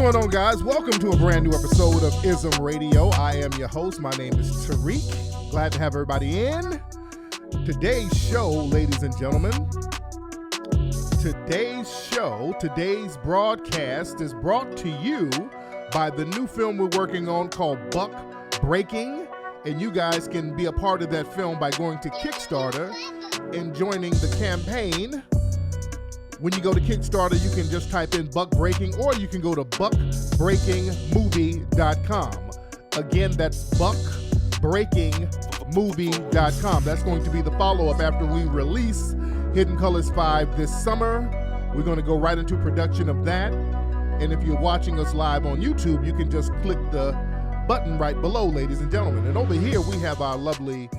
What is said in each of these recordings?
going on, guys? Welcome to a brand new episode of IZM Radio. I am your host. My name is Tariq. Glad to have everybody in. Today's show, ladies and gentlemen, today's broadcast is brought to you by the new film we're working on called Buck Breaking. And you guys can be a part of that film by going to Kickstarter and joining the campaign. When you go to Kickstarter, you can just type in Buck Breaking, or you can go to buckbreakingmovie.com. Again, that's buckbreakingmovie.com. That's going to be the follow-up after we release Hidden Colors 5 this summer. We're going to go right into production of that. And if you're watching us live on YouTube, you can just click the button right below, ladies and gentlemen. And over here, we have our lovely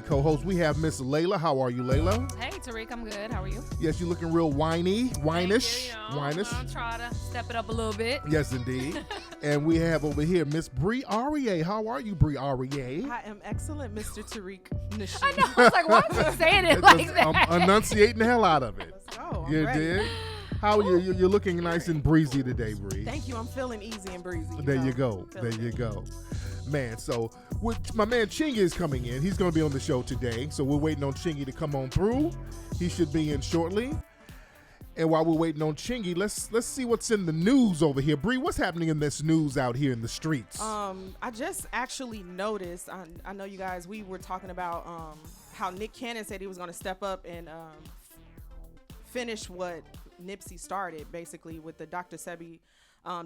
co-host. We have Miss Layla. How are you, Layla? Hey, Tariq, I'm good. How are you? Yes, you're looking real whinish. I'll try to step it up a little bit. Yes, indeed. And we have over here Miss Bree Aurier. How are you, Bree Aurier? I am excellent, Mr. Tariq. I know. I was like, why is he saying it like that? I'm enunciating the hell out of it. Let's go. You did? How are you? You're looking nice and breezy today, Bree. Thank you. I'm feeling easy and breezy. There you go. Man, so my man Chingy is coming in. He's going to be on the show today, so we're waiting on Chingy to come on through. He should be in shortly. And while we're waiting on Chingy, let's see what's in the news over here. Bree, what's happening in this news out here in the streets? I just actually noticed. I know you guys. We were talking about how Nick Cannon said he was going to step up and finish what Nipsey started, basically with the Dr. Sebi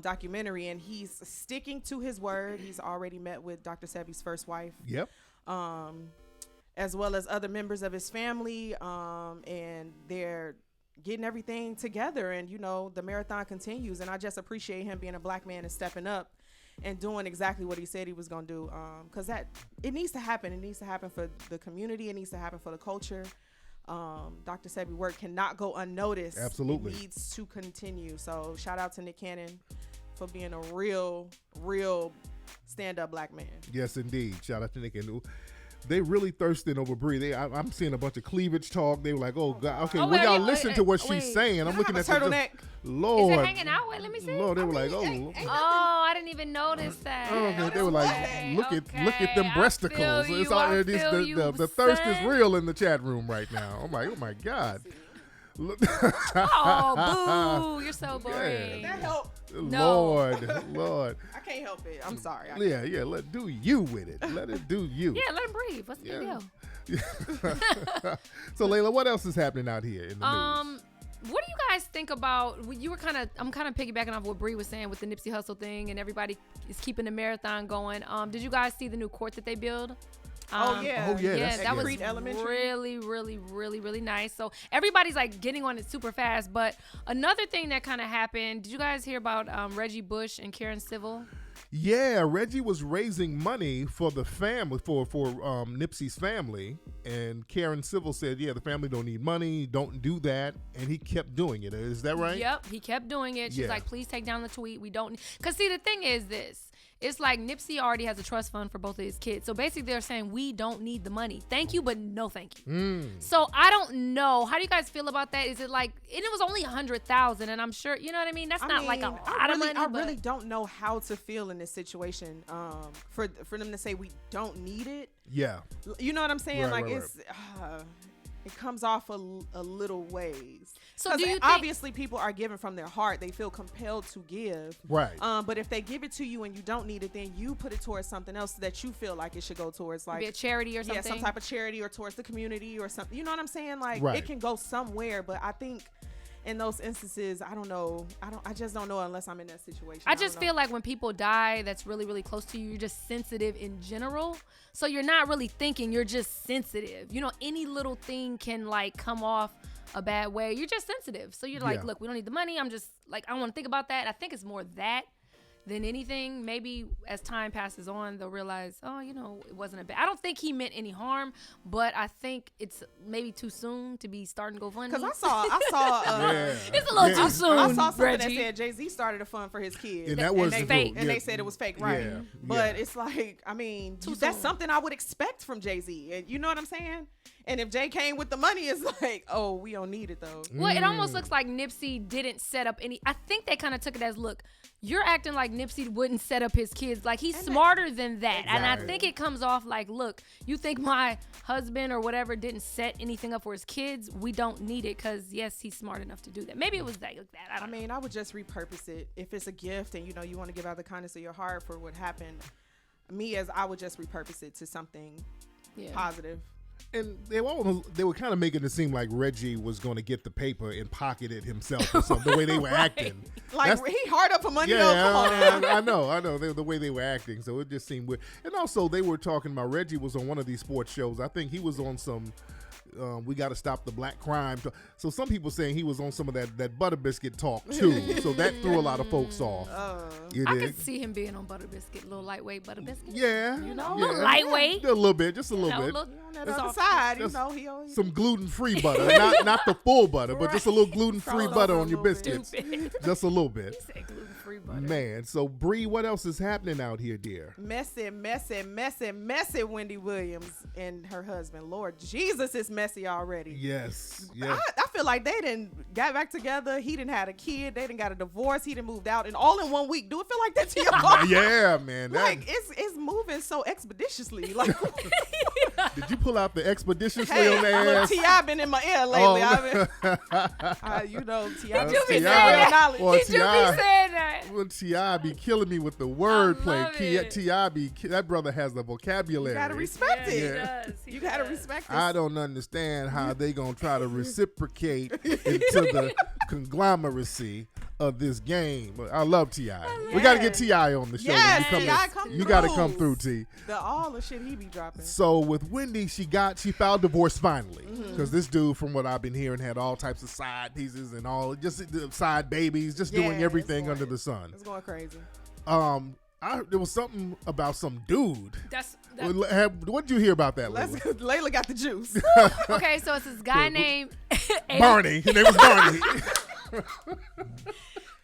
documentary, and he's sticking to his word. He's already met with Dr. Sebi's first wife. Yep. As well as other members of his family, and they're getting everything together, and the marathon continues. And I just appreciate him being a black man and stepping up and doing exactly what he said he was going to do, because it needs to happen. It needs to happen for the community. It needs to happen for the culture. Dr. Sebi work cannot go unnoticed. Absolutely. It needs to continue. So shout out to Nick Cannon for being a real stand-up black man. Yes, indeed. Shout out to Nick Cannon. They really thirsting over Bree. I'm seeing a bunch of cleavage talk. They were like, "Oh God, okay, well y'all listen to what she's saying." I'm looking at the turtleneck. Lord, is it hanging out? Wait, let me see. Lord, they were like, "Oh, I didn't even notice that. Oh, they were like, look at them breasticles." It's all the thirst is real in the chat room right now. I'm like, oh my God. Oh, boo! You're so boring. That helped. Lord. I can't help it. I'm sorry. Yeah. Let do you with it. Let it do you. Yeah, let him breathe. What's the big deal? So, Layla, what else is happening out here in the news? What do you guys think about? I'm kind of piggybacking off what Bree was saying with the Nipsey Hussle thing, and everybody is keeping the marathon going. Did you guys see the new court that they build? Yeah, that was Elementary. really nice. So everybody's like getting on it super fast. But another thing that kind of happened, did you guys hear about Reggie Bush and Karen Civil? Yeah, Reggie was raising money for the family, for Nipsey's family, and Karen Civil said, yeah, the family don't need money, don't do that, and he kept doing it. Is that right? Yep, he kept doing it. She's like, please take down the tweet. We don't, because see, the thing is this. It's like Nipsey already has a trust fund for both of his kids. So basically they're saying we don't need the money. Thank you, but no thank you. So I don't know. How do you guys feel about that? Is it like, and it was only 100,000, and I'm sure, you know what I mean? That's not like a lot of money. I really don't know how to feel in this situation. For them to say we don't need it. Yeah. You know what I'm saying? Right. It comes off a little ways. So do you think, obviously people are giving from their heart. They feel compelled to give. Right. But if they give it to you and you don't need it, then you put it towards something else that you feel like it should go towards, like maybe a charity or something. Yeah, some type of charity, or towards the community or something. You know what I'm saying? Like right. It can go somewhere, but I think in those instances, I don't know. I just don't know unless I'm in that situation. I just feel like when people die that's really, really close to you, you're just sensitive in general. So you're not really thinking, you're just sensitive. Any little thing can like come off a bad way. You're just sensitive. So you're like, look, we don't need the money. I'm just like, I don't want to think about that. I think it's more that than anything. Maybe as time passes on, they'll realize, it wasn't a bad. I don't think he meant any harm, but I think it's maybe too soon to be starting GoFundMe. Because I saw it's a little too soon. I saw something Reggie. that said Jay-Z started a fund for his kids, and that was fake. And they said it was fake, right? Yeah. But it's like, I mean, that's something I would expect from Jay-Z, and you know what I'm saying? And if Jay came with the money, it's like, oh, we don't need it though. Well, it almost looks like Nipsey didn't set up any. I think they kind of took it as, look, you're acting like Nipsey wouldn't set up his kids. Like, he's smarter than that. Exactly. And I think it comes off like, look, you think my husband or whatever didn't set anything up for his kids? We don't need it because, yes, he's smart enough to do that. Maybe it was like that. I mean, I would just repurpose it. If it's a gift and, you want to give out the kindness of your heart for what happened, I would just repurpose it to something positive. And they were kind of making it seem like Reggie was going to get the paper and pocket it himself or something, the way they were acting. Like, he hard up for money, though. Come on. I know. The way they were acting. So it just seemed weird. And also, they were talking about Reggie was on one of these sports shows. I think he was on some... we got to stop the black crime. So some people saying he was on some of that Butter Biscuit talk too. So that threw a lot of folks off. I could see him being on Butter Biscuit, a little lightweight Butter Biscuit. Yeah. A little lightweight. A little bit, just a little bit. On that other side, he always... Some gluten-free butter. not the full butter, but just a little gluten-free butter on your biscuits. Just a little bit. He said gluten-free butter. Man, so Bree, what else is happening out here, dear? Messy Wendy Williams and her husband. Lord Jesus, it's messy already. Yes. I feel like they didn't got back together. He didn't had a kid. They didn't got a divorce. He didn't moved out, and all in 1 week. Do it feel like that to y'all? Yeah, man. Like it's moving so expeditiously. Like, did you pull out the expeditiously hey, on their ass? T.I. been in my ear lately. T.I. Did you be saying that? Did you be saying that? Well, T.I. be killing me with the wordplay. it. T.I. that brother has the vocabulary. You gotta respect it. He does. You gotta respect it. I don't understand how they gonna try to reciprocate into the conglomeracy of this game. But I love T.I. We gotta get T.I. on the show. Yes, T.I. come you gotta come through, T. All the shit he be dropping. So with Wendy, she filed divorce finally, because this dude, from what I've been hearing, had all types of side pieces and all, just side babies, just doing everything under the sun. It's going crazy. There was something about some dude. What did you hear about that, Layla? Layla got the juice. Okay, so it's this guy named Barney. His name was Barney.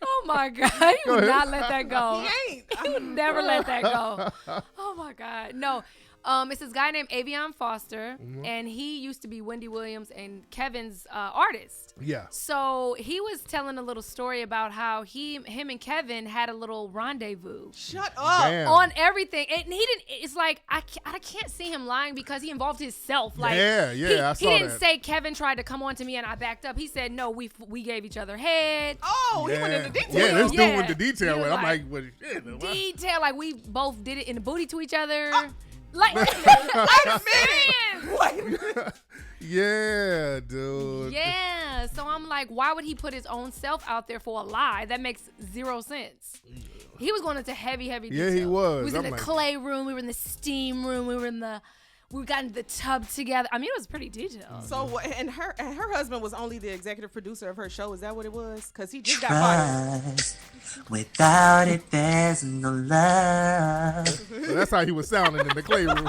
Oh my God! You would not let that go. He ain't. You would never let that go. Oh my God! No. It's this guy named Avion Foster, and he used to be Wendy Williams and Kevin's artist. Yeah. So he was telling a little story about how him and Kevin had a little rendezvous. Shut up. Damn. On everything, and he didn't. It's like I can't see him lying because he involved himself. Like I saw he didn't that. say Kevin tried to come on to me and I backed up. He said no, we gave each other head. Oh, he went into detail. Yeah, this dude Yeah. with the detail. He was I'm like, like, what shit? What? Detail, like we both did it in the booty to each other. Like, Wait a minute. Yeah, dude. Yeah. So I'm like, why would he put his own self out there for a lie? That makes zero sense. He was going into heavy detail. Yeah, he was. We was in I'm the like- clay room. We were in the steam room. We got into the tub together. I mean, it was pretty detailed. So, and her husband was only the executive producer of her show. Is that what it was? Because he just got fired. Without it, there's no love. So that's how he was sounding in the clay room.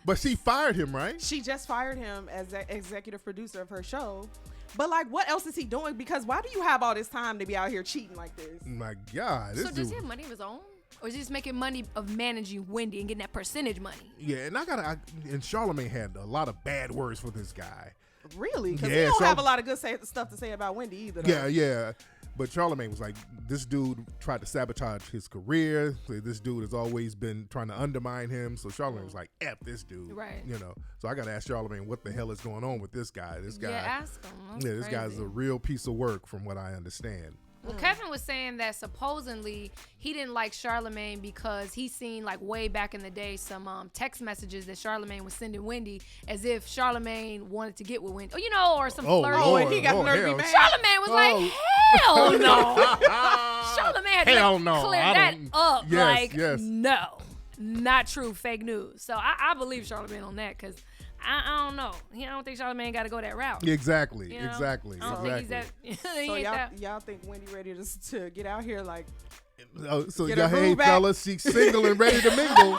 But she fired him, right? She just fired him as the executive producer of her show. But like, what else is he doing? Because why do you have all this time to be out here cheating like this? My God. This So does dude- he have money of his own? Or is he just making money of managing Wendy and getting that percentage money? Yeah, and and Charlamagne had a lot of bad words for this guy. Really? Because Yeah, he don't so- have a lot of good stuff to say about Wendy either. Though. Yeah. But Charlamagne was like, this dude tried to sabotage his career. This dude has always been trying to undermine him. So Charlamagne was like, F this dude. Right. So I got to ask Charlamagne what the hell is going on with this guy. This guy. Yeah, ask him. That's this guy's crazy. a real piece of work from what I understand. Well, Kevin was saying that supposedly he didn't like Charlamagne because he seen like way back in the day some text messages that Charlamagne was sending Wendy as if Charlamagne wanted to get with Wendy, or some flirting. Lord, and he got the nerve to be hell. mad. Charlamagne was like, hell no. Charlamagne had Hell to no, clear I that don't- up. Yes. No, not true, fake news. So I believe Charlamagne on that because I don't know. I don't think Charlamagne got to go that route. Exactly. You know? Exactly. I don't think he's that. he So ain't that. y'all think Wendy ready to get out here like? So Get y'all, her groove hey back. fellas, she's single and ready to mingle.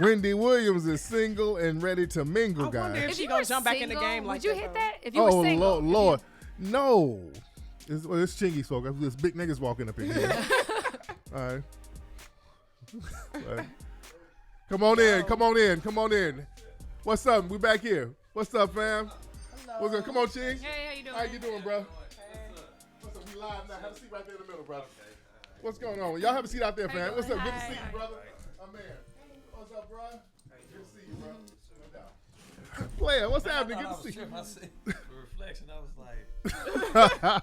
Wendy Williams is single and ready to mingle, I wonder guys. if If she you gonna were jump back in the single, game like would you that, hit though? that? If you were single, Lord, no. It's Chingy folk. There's big niggas walking up in here. All right. Come on in. What's up? We back here. What's up, fam? Hello. What's good? Come on, Ching. Hey, how you doing? How you doing, bro? What's up? We live now. Have a seat right there in the middle, brother. What's going on? Y'all have a seat out there, fam. What's up? Good to see you, brother. Man. What's up, bro? Good to see you, bro. No doubt. Player, what's happening? Good to see you. I see the reflection. I was like,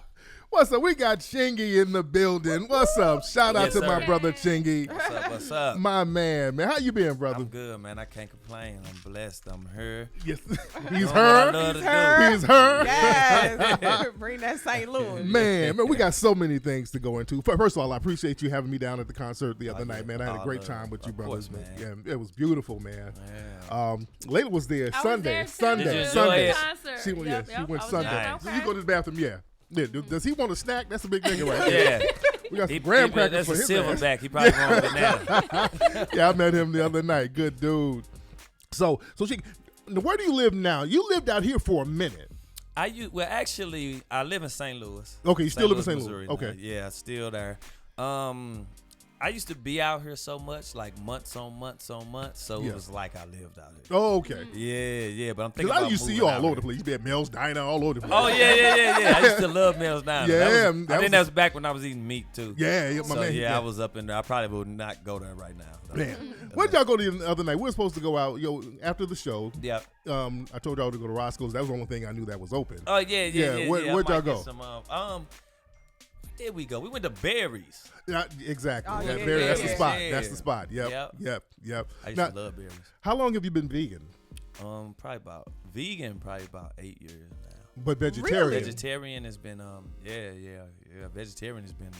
What's up? We got Chingy in the building. What's up? Shout out Yes, to sir. my brother Chingy. what's up? What's up? My man. How you been, brother? I'm good, man. I can't complain. I'm blessed. I'm here. Yes. Doing He's what I her. love to do. her. He's her. Yes. Bring that St. Louis. Man, we got so many things to go into. First of all, I appreciate you having me down at the concert the other night, man. I had a great time with you, Of brothers. course, man. Yeah, it was beautiful, man. Yeah. Layla was there I was Sunday. there too. Sunday. Did you enjoy Sunday. it? Concert. She went, Yep, she yep, went I was Sunday. there. So Okay. you go to the bathroom, yeah. Does he want a snack? That's a big nigga right there. Yeah. We got some graham crackers That's for a his ass. silverback. He probably wanted a banana. Yeah, I met him the other night. Good dude. So where do you live now? You lived out here for a minute. Well, actually, I live in St. Louis. Okay, you still live in St. Louis. Missouri Okay. now. Yeah, still there. I used to be out here so much, like months on months, so Yeah. it was like I lived out here. Oh, okay. Yeah, but I'm thinking Because about I used to see you moving all out over here. the place. You be at Mel's Diner all over the place. Oh yeah. I used to love Mills Diner. Yeah, I that think was- that was back when I was eating meat too. Yeah, my So man. yeah, I was up in there. I probably would not go there right now. though. Man, where'd y'all go the other night? We were supposed to go out, after the show. Yeah. I told y'all to go to Roscoe's. That was the only thing I knew that was open. Oh yeah. Where'd I y'all might go? get Some, there we go. We went to Barry's. Yeah, exactly. Oh, Yeah, yeah, Barry, yeah, that's the yeah. spot. That's the spot. Yep. Yep. I used Now, to love Barry's. how long have you been vegan? Probably about 8 years now. But vegetarian. Really? Vegetarian has been Vegetarian has been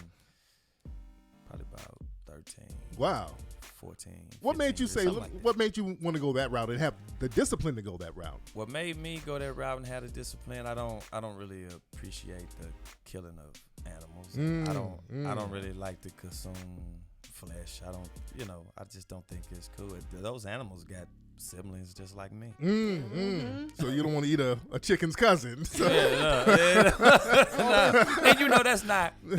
probably about 13. Wow. 14. What 15 made you years, say? something like that. What made you want to go that route and have the discipline to go that route? What made me go that route and have the discipline? I don't really appreciate the killing of animals. I don't really like to consume flesh. I just don't think it's cool. Those animals got siblings just like me. So you don't want to eat a chicken's cousin. So. And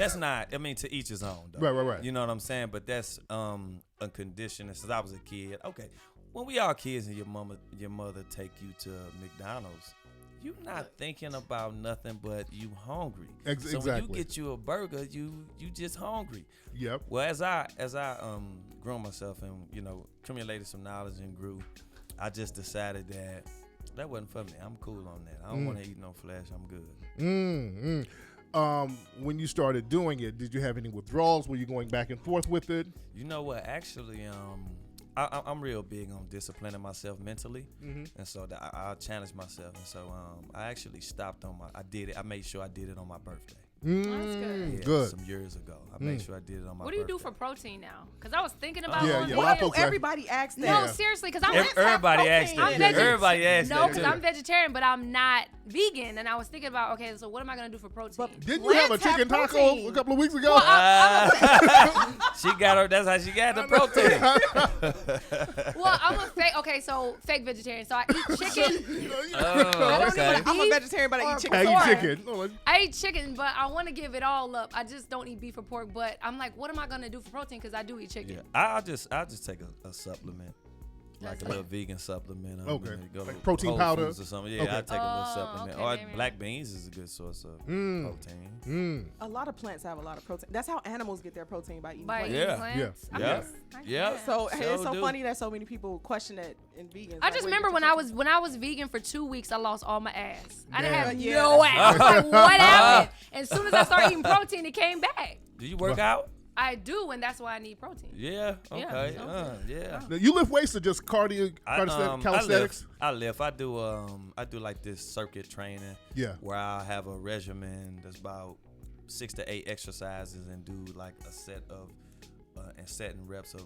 that's not. I mean, to each his own. Though. Right. You know what I'm saying? But that's a condition. Since I was a kid, okay. When we all kids and your mother take you to McDonald's, you're not thinking about nothing but you hungry. So when you get you a burger, you just hungry. Yep. Well, as I grew myself and accumulated some knowledge and grew, I just decided that wasn't for me. I'm cool on that. I don't want to eat no flesh. I'm good. When you started doing it, did you have any withdrawals? Were you going back and forth with it? You know what? Actually, I'm real big on disciplining myself mentally, and so I challenge myself. And so I actually stopped I did it. I made sure I did it on my birthday. That's good. Yeah, Good. Some years ago, I made sure I did it on my birthday. What do you do for protein now? Because I was thinking about Yeah, going yeah. vegan. Why folks Everybody asks that. No, seriously, because I'm Everybody asked protein that. in it. Everybody asked no, that. because I'm vegetarian, but I'm not vegan, and I was thinking about, okay, so what am I gonna do for protein? Didn't you have a Plants have chicken taco protein. a couple of weeks ago? She got her. That's how she got the protein. Well, I'm a fake vegetarian, so I eat chicken. Oh, okay. I'm a vegetarian, but I eat chicken. I pork. eat chicken. Oh, I eat chicken, but I want to give it all up. I just don't eat beef or pork. But I'm like, what am I gonna do for protein? Because I do eat chicken. Yeah, I'll just take a supplement, like That's a little vegan supplement. Okay. Go Like to protein Whole powder? Foods or something. Yeah, Okay. I take a little supplement. okay, Or maybe. black beans is a good source of protein. A lot of plants have a lot of protein. That's how animals get their protein by eating By plants. eating Yeah. plants. Yeah. I Yeah. guess. I Yeah. guess. So Sure it's so do. funny that so many people question that in vegans. I Like, just where you remember get when your I was vegan for 2 weeks, I lost all my ass. I didn't Damn. have Yeah. no ass. I was like, what happened? And as soon as I started eating protein, it came back. Do you work out? I do, and that's why I need protein. Yeah. Okay. so- Yeah. Now, you lift weights or just calisthenics? I lift. I do like this circuit training. Yeah. Where I have a regimen that's about 6 to 8 exercises and do like a set of and setting reps of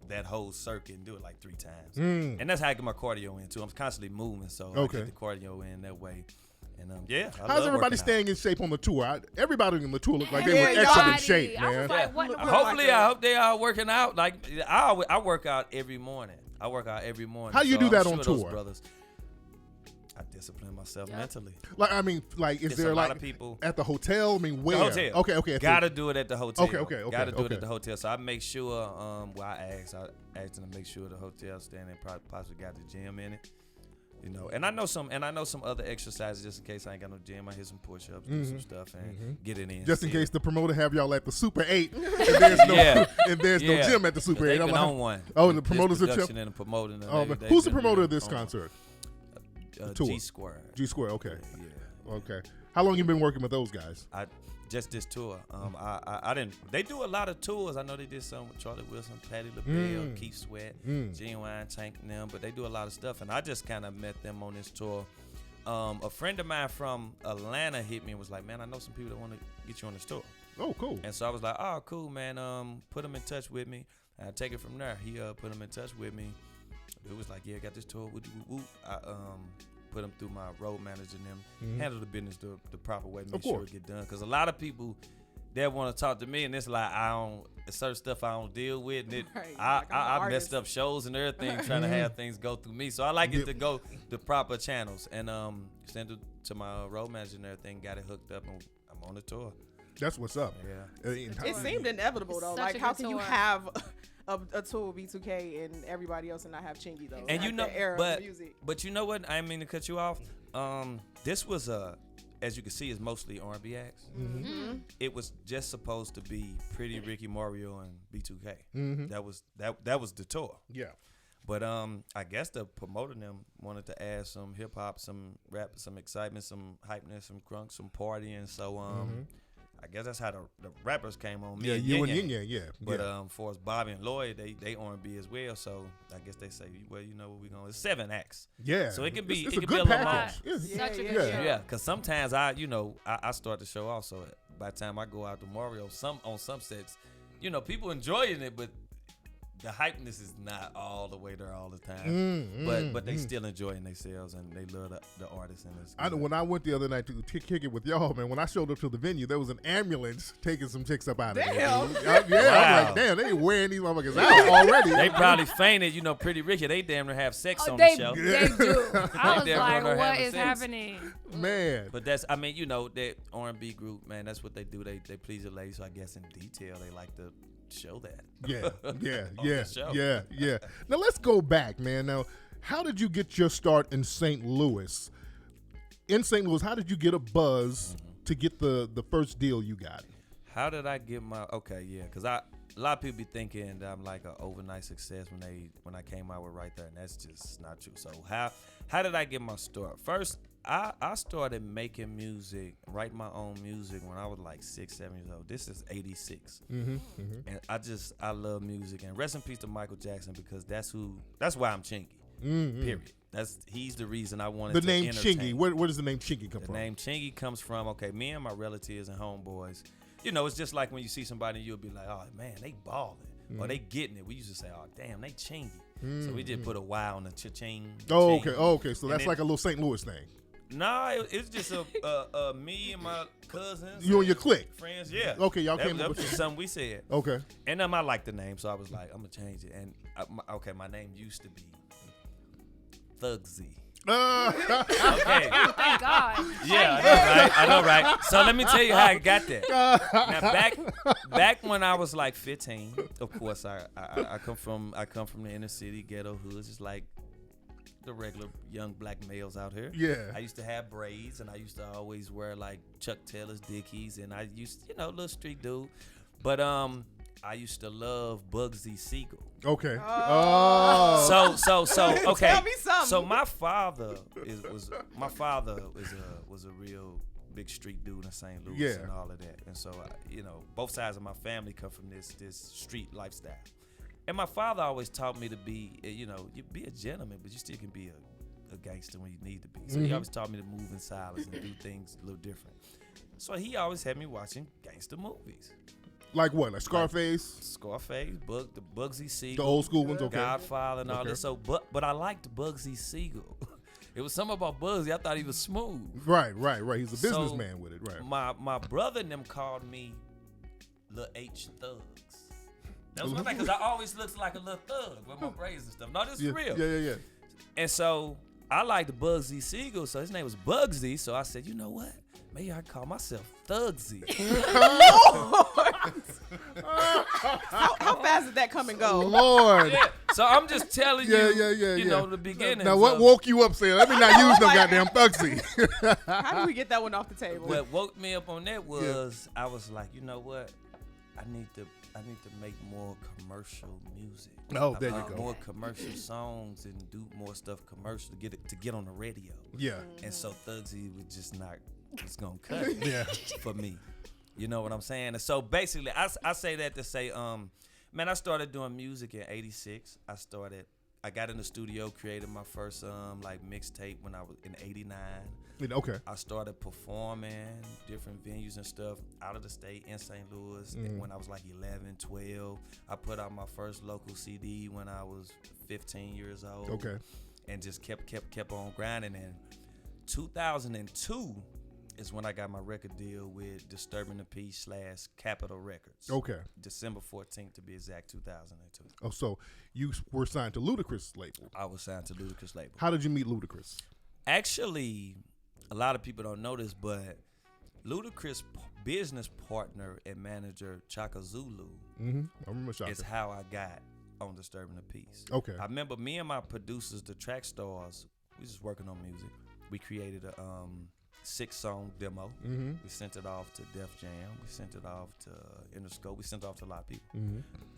that whole circuit and do it like 3 times. And that's how I get my cardio in too. I'm constantly moving, so I Okay. get the cardio in that way. And yeah, I How's love everybody working out. staying in shape on the tour? Everybody on the tour looked like they Yeah, were y'all- excellent shape, I was man. like, what? Hopefully, I hope they are working out. Like I work out every morning. How you do I'm that on sure those tour? brothers, I discipline myself mentally. Is It's there a lot like of people. at the hotel? I mean, where? The hotel. Okay. Gotta do it at the hotel. Okay, Gotta do it okay. at the hotel. So I make sure. I asked them to make sure the hotel stand and possibly got the gym in it. You know, and I know some other exercises just in case I ain't got no gym. I hit some push-ups, do some stuff, and get it in. Just in still. case the promoter have y'all at the Super 8 and there's no and there's no gym at the Super 8. They've I'm been like, on one. oh, the promoters are production and the promoting. who's the promoter of this concert? Tour. G Square. G Square. Okay. Yeah. Okay. How long you been working with those guys? Just this tour. I didn't. They do a lot of tours. I know they did some with Charlie Wilson, Patti LaBelle, Keith Sweat, Genuine Tank, and them. But they do a lot of stuff, and I just kind of met them on this tour. A friend of mine from Atlanta hit me and was like, "Man, I know some people that want to get you on this tour." Oh, cool. And so I was like, "Oh, cool, man. Put them in touch with me." And I take it from there. He put them in touch with me. It was like, "Yeah, I got this tour." I put them through my road manager and them, handle the business the proper way, make sure it get done. Because a lot of people, they want to talk to me, and it's like certain stuff I don't deal with. And I messed up shows and everything trying to have things go through me. So I like it to go the proper channels. And sent it to my road manager and everything, got it hooked up, and I'm on the tour. That's what's up. Yeah. It seemed inevitable though. Like, how can you have a tour with B2K and everybody else and not have Chingy though? And like you know, the era of music. but you know what? I didn't mean to cut you off. This was as you can see, is mostly R&B acts. It was just supposed to be Pretty Ricky, Mario, and B2K. That was the tour. Yeah. But I guess the promoter them wanted to add some hip hop, some rap, some excitement, some hypeness, some crunk, some partying. So I guess that's how the rappers came on. Yeah, you and Yin Yang, yeah. But for us, Bobby and Lloyd, they R&B as well. So I guess they say, well, you know what we're going to, it's 7 acts. Yeah. So it could be, it's it could be a little package. long. It's such a good show. Yeah, because sometimes I start the show off. So by the time I go out to Mario, on some sets, people enjoying it, but the hypeness is not all the way there all the time, but they still enjoying themselves and they love the artists. And I know when I went the other night to kick it with y'all, man, when I showed up to the venue, there was an ambulance taking some chicks up out of there. Damn. I'm like, damn, they wearing these motherfuckers out already. They probably fainted, Pretty Ricky. They damn near have sex on they, the show. They do. I was like, what is sex. happening? Man. But that's, that R&B group, man, that's what they do. They please the ladies, so I guess in detail, they like to show that. Yeah. Now let's go back, man. Now, how did you get your start in St. Louis? In St. Louis, how did you get a buzz to get the first deal you got? How did I get my because a lot of people be thinking that I'm like an overnight success when I came out with Right There, and that's just not true. So how did I get my start? First, I started making music, writing my own music when I was like 6, 7 years old. This is 86. And I love music. And rest in peace to Michael Jackson, because that's why I'm Chingy. Period. He's the reason I wanted to name entertain. Chingy. Where does the name Chingy come from? The name Chingy comes from, me and my relatives and homeboys. It's just like when you see somebody, you'll be like, oh man, they balling. Or they getting it. We used to say, oh damn, they Chingy. So we just put a Y on the cha-ching. Oh, okay. So that's like a little St. Louis thing. Nah, it's just me and my cousins. You and your clique? Friends, yeah. Okay, y'all came up with with something we said. Okay. And I like the name, so I was like, I'm going to change it. And, my name used to be Thugsy. Okay. Thank God. Yeah, I know, right? So let me tell you how I got that. Now, back when I was like 15, of course, I come from the inner city, ghetto hoods, just like the regular young black males out here. Yeah. I used to have braids, and I used to always wear like Chuck Taylor's Dickies, and I used, little street dude. But I used to love Bugsy Siegel. Okay. So okay. Tell me something. So my father was a real big street dude in St. Louis and all of that. And so both sides of my family come from this street lifestyle. And my father always taught me to be, you be a gentleman, but you still can be a gangster when you need to be. So he always taught me to move in silence and do things a little different. So he always had me watching gangster movies. Like what? Like Scarface? Scarface, the Bugsy Siegel. The old school ones, okay. Godfather and all that. So, but I liked Bugsy Siegel. It was something about Bugsy. I thought he was smooth. Right. He's a businessman with it, right. My brother and them called me Lil H Thugs. That was one thing, because I always looked like a little thug with my braids and stuff. No, this is real. Yeah. And so I liked Bugsy Siegel, so his name was Bugsy. So I said, you know what? Maybe I call myself Thugsy. How fast did that come and go? Lord. Yeah. So I'm just telling you, you know, the beginning. Now, what woke you up saying, let me not use no goddamn Thugsy? How do we get that one off the table? What woke me up on that was I was like, you know what? I need to make more commercial music. Oh, there you go. More commercial songs and do more stuff commercial to get on the radio. Yeah. And so Thugsy was just not, it's gonna cut it for me. You know what I'm saying? And so basically, I say that to say, man, I started doing music in '86. I got in the studio, created my first like mixtape when I was in '89. Okay. I started performing different venues and stuff out of the state in St. Louis when I was like 11, 12. I put out my first local CD when I was 15 years old. Okay. And just kept on grinding. And 2002 is when I got my record deal with Disturbing the Peace / Capitol Records. Okay. December 14th to be exact, 2002. Oh, so you were signed to Ludacris label. I was signed to Ludacris label. How did you meet Ludacris? Actually, a lot of people don't know this, but Ludacris' business partner and manager, Chaka Zulu, I remember Chaka. is how I got on Disturbing the Peace. Okay. I remember me and my producers, the Track Stars, we just working on music. We created a 6-song demo. We sent it off to Def Jam. We sent it off to Interscope. We sent it off to a lot of people.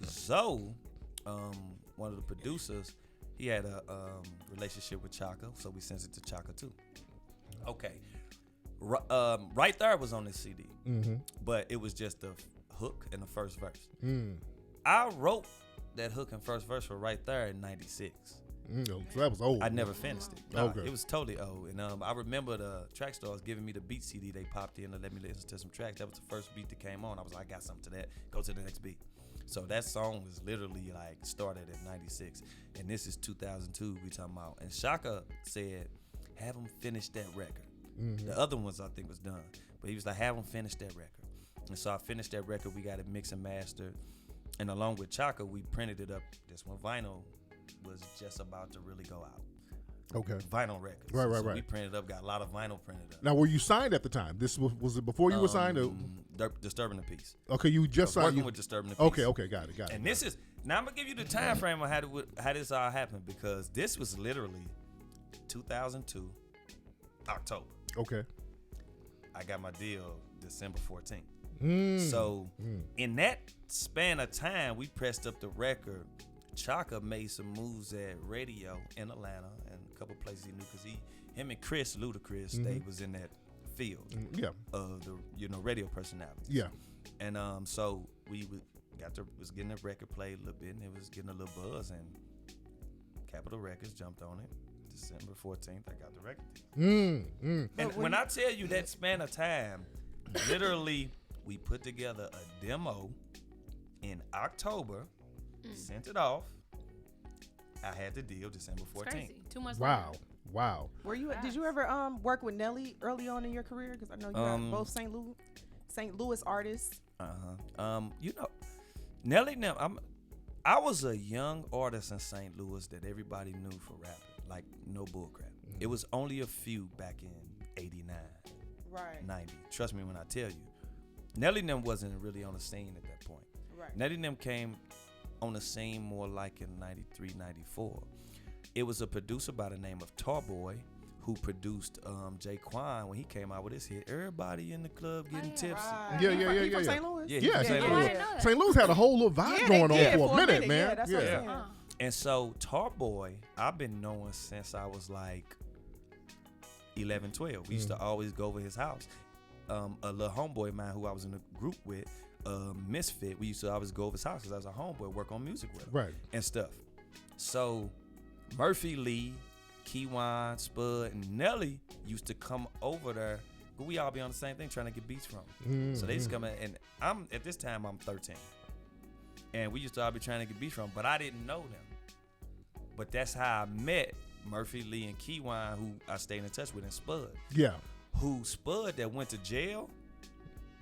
So, one of the producers, he had a relationship with Chaka, so we sent it to Chaka too. Okay. Right There was on this CD, but it was just the hook and the first verse. I wrote that hook and first verse for Right There in '96. So that was old. I never finished it. Nah, Okay. It was totally old. And I remember the Track Stars giving me the beat CD. They popped in and let me listen to some tracks. That was the first beat that came on. I was like, I got something to that. Go to the next beat. So that song was literally like started at '96. And this is 2002 we talking about. And Shaka said, have him finish that record. The other ones I think was done. But he was like, have him finish that record. And so I finished that record. We got it mixed and mastered. And along with Chaka, we printed it up just when vinyl was just about to really go out. Okay. Vinyl records. Right. We printed up, got a lot of vinyl printed up. Now, were you signed at the time? This was it before you were signed? Or? Disturbing the Peace. Okay, you just signed. Working with Disturbing the Peace. Okay, got it. And this is, now I'm going to give you the time frame on how this all happened, because this was literally 2002, October. Okay. I got my deal December 14th. So in that span of time, we pressed up the record. Chaka made some moves at radio in Atlanta and a couple places he knew, because him and Chris Ludacris, they was in that field of the radio personality. Yeah. And so we was getting the record played a little bit, and it was getting a little buzz, and Capitol Records jumped on it. December 14th, I got the record deal. And when I tell you that span of time, literally, we put together a demo in October, sent it off. I had the deal December 14th. It's crazy. 2 months Wow. later. Wow. Did you ever work with Nelly early on in your career? Because I know you are both St. Louis artists. You know, Nelly, I was a young artist in St. Louis that everybody knew for rapping, like no bullcrap. It was only a few back in 89, 90. Trust me when I tell you. Nelly and them wasn't really on the scene at that point. Nelly and them came on the scene more like in 93, 94. It was a producer by the name of Tarboy who produced Jaquan when he came out with his hit, Everybody in the Club Getting Tipsy. He from St. Louis? Yeah, St. I Louis. didn't know that. St. Louis had a whole little vibe going on for a minute, man. That's what I'm saying. And so Tarboy, I've been knowing since I was like 11, 12. We used to always go over his house. A little homeboy of mine who I was in a group with, Misfit, we used to always go over his house because I was a homeboy, work on music with him and stuff. So Murphy Lee, Keywan, Spud, and Nelly used to come over there. We all be on the same thing trying to get beats from. So they just come in, and at this time I'm 13. And we used to all be trying to get beats from, but I didn't know them. But that's how I met Murphy Lee and Keywan, who I stayed in touch with, and Spud. Yeah. Who Spud that went to jail.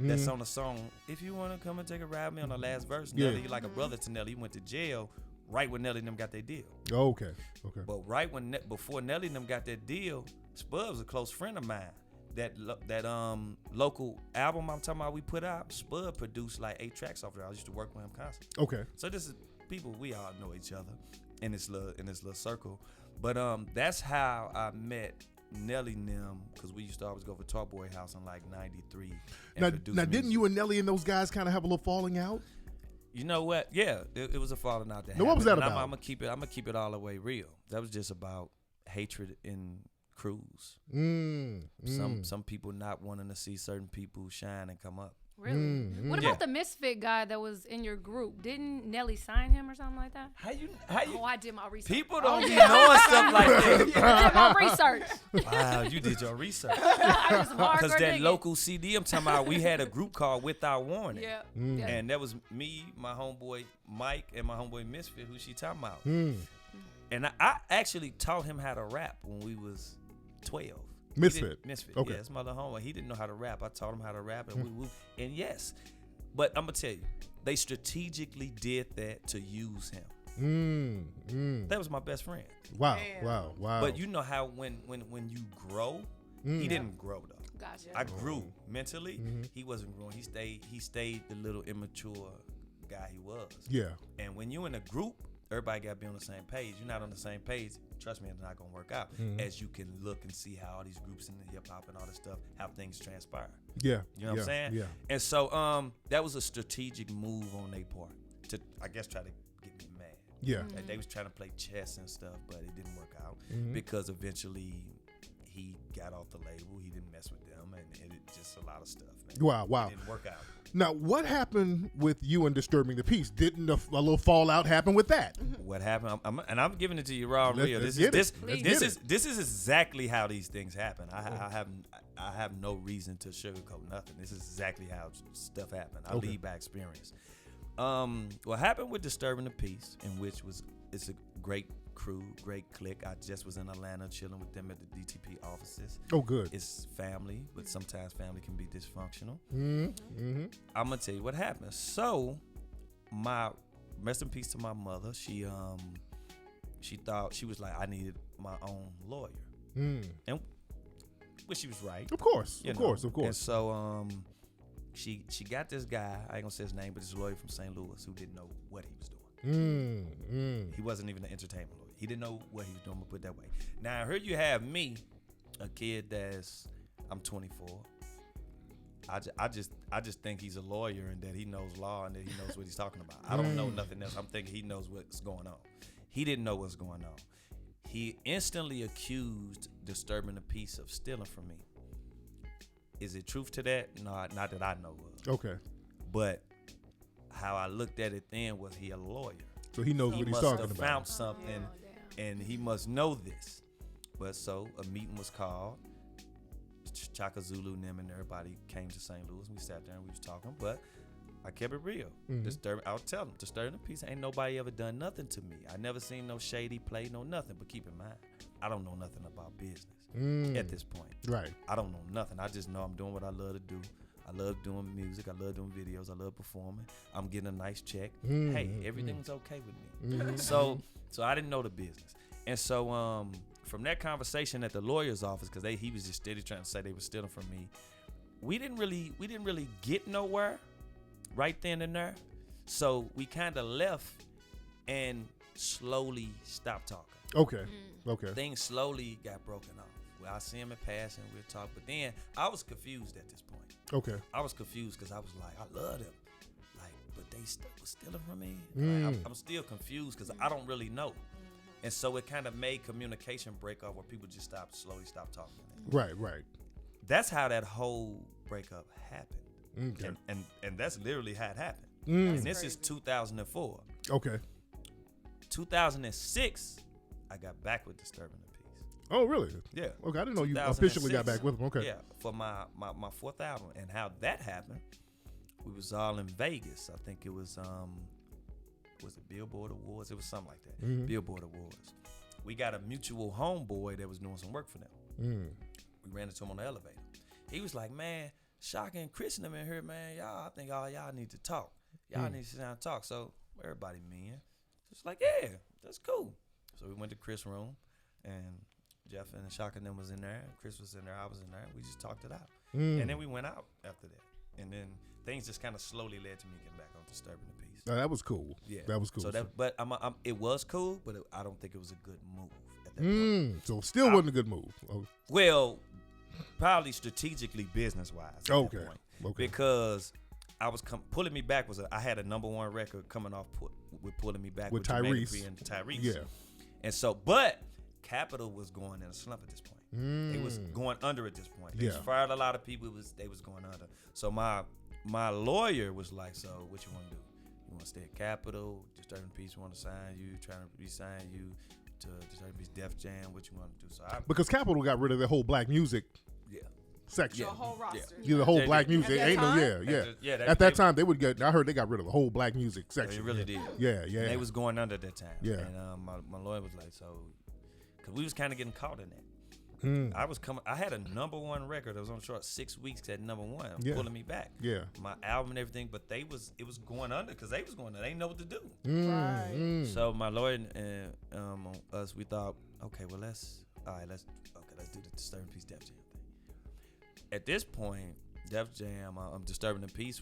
That's on the song, If You Want to Come and Take a Ride with Me, on the last verse. Nelly, like a brother to Nelly, he went to jail right when Nelly and them got their deal. Okay. But right before Nelly and them got that deal, Spud was a close friend of mine. That local album I'm talking about we put out, Spud produced like 8 tracks off there. I used to work with him constantly. Okay. So this is people, we all know each other. in this little circle. But that's how I met Nelly Nim, because we used to always go for Talk Boy House in like '93. Now didn't you and Nelly and those guys kind of have a little falling out? You know what? Yeah, it was a falling out. Now, what was that and about? I'm gonna keep it all the way real. That was just about hatred in crews. Some people not wanting to see certain people shine and come up. Really? What about the Misfit guy that was in your group? Didn't Nelly sign him or something like that? How you? Oh, I did my research. People don't be knowing stuff like that. I did my research. Wow, you did your research. I was hardcore Because that nigga. local CD I'm talking about, we had a group called Without Warning. Yeah. And that was me, my homeboy Mike, and my homeboy Misfit, who she talking about. And I actually taught him how to rap when we was 12. Misfit. Okay. Yeah, that's my little homeboy. He didn't know how to rap. I taught him how to rap, and and yes, but I'm gonna tell you, they strategically did that to use him. That was my best friend. Wow, Damn. wow. But you know how when you grow, he didn't grow though. Gotcha. I grew mentally. He wasn't growing. He stayed the little immature guy he was. Yeah. And when you in a group, everybody got to be on the same page. You're not on the same page, trust me, it's not going to work out. As you can look and see how all these groups in the hip-hop and all this stuff, how things transpire. Yeah. You know what I'm saying? Yeah. And so that was a strategic move on their part to, I guess, try to get me mad. Yeah. Like they was trying to play chess and stuff, but it didn't work out because eventually he got off the label. He didn't mess with them, and it just a lot of stuff, man. Wow. It didn't work out. Now, what happened with you and Disturbing the Peace? Didn't a little fallout happen with that? What happened? I'm giving it to you raw and real. Let's This get it. is exactly how these things happen. I have no reason to sugarcoat nothing. This is exactly how stuff happened. I lead by experience. What happened with Disturbing the Peace, in which it's a great crew, great clique. I just was in Atlanta chilling with them at the DTP offices. Oh, good. It's family, but sometimes family can be dysfunctional. I'm gonna tell you what happened. So, my rest in peace to my mother. She thought, she was like, I needed my own lawyer, and which she was right. Of course. And so she got this guy. I ain't gonna say his name, but this lawyer from St. Louis who didn't know what he was doing. He wasn't even an entertainment lawyer. He didn't know what he was doing, but put it that way. Now I heard you have me, a kid I'm 24. I just think he's a lawyer and that he knows law and that he knows what he's talking about. I don't know nothing else. I'm thinking he knows what's going on. He didn't know what's going on. He instantly accused Disturbing the Peace of stealing from me. Is it truth to that? No, not that I know of. Okay. But how I looked at it then was he a lawyer. So he knows what he's talking He must have about. found something, and he must know this. But so a meeting was called. Chaka Zulu, them, and everybody came to St. Louis. We sat there and we was talking, but I kept it real. I would tell them, Disturbing the Peace, ain't nobody ever done nothing to me. I never seen no shady play, no nothing. But keep in mind, I don't know nothing about business at this point. Right. I don't know nothing. I just know I'm doing what I love to do. I love doing music. I love doing videos. I love performing. I'm getting a nice check. Hey, everything was okay with me. So I didn't know the business. And so from that conversation at the lawyer's office, because he was just steady trying to say they were stealing from me, we didn't really get nowhere right then and there. So we kind of left and slowly stopped talking. Okay. Things slowly got broken off. Well, I see him in passing, we'll talk. But then I was confused at this point. Okay. I was confused because I was like, I love them. Like, but they was stealing from me. Like, I'm still confused because I don't really know. And so it kind of made communication break off where people just slowly stop talking. Right. That's how that whole breakup happened. Okay. And that's literally how it happened. And this is 2004. Okay. 2006, I got back with Disturbing the Peace. Oh, really? Yeah. Okay, I didn't know you officially got 2006. back with him. Okay. Yeah, for my fourth album. And how that happened, we was all in Vegas. I think it was it Billboard Awards? It was something like that. Billboard Awards. We got a mutual homeboy that was doing some work for them. We ran into him on the elevator. He was like, man, Shaka and Chris and them in here, man. I think all y'all need to talk. Y'all need to sit down and talk. So everybody just like, yeah, that's cool. So we went to Chris' room, and Jeff and Shaka and them was in there. Chris was in there. I was in there. We just talked it out. And then we went out after that. and then things just kind of slowly led to me getting back on Disturbing the Peace. That was cool. Yeah, that was cool. So that, but it was cool, but I don't think it was a good move at that point. So still wasn't a good move. Oh, Well, probably strategically, business wise. okay. Because I was Pulling Me Back I had a #1 record coming off with Pulling Me Back With Jermaine Tyrese. Dupri and Tyrese. Yeah. And so, but Capitol was going in a slump at this point. It was going under at this point. They fired a lot of people. They was going under. So my lawyer was like, "So what you want to do? You want to stay at Capitol? Disturbing Peace want to sign you? Trying to re-sign you to Disturbing Peace Def Jam? What you want to do?" So because Capitol got rid of the whole black music section. The whole roster. Yeah, the whole black music. At Ain't that no, yeah. At that time, they would get. I heard they got rid of the whole black music section. They really did. Yeah. And they was going under at that time. Yeah. And my lawyer was like, so, because we was kind of getting caught in that. I had a #1 record that was on short 6 weeks at #1, Pulling Me Back. Yeah. My album and everything, but it was going under because they was going under. They didn't know what to do. Right. So my lawyer and us, we thought, okay, well let's do the Disturbing Peace Def Jam thing. At this point, Def Jam, Disturbing the Peace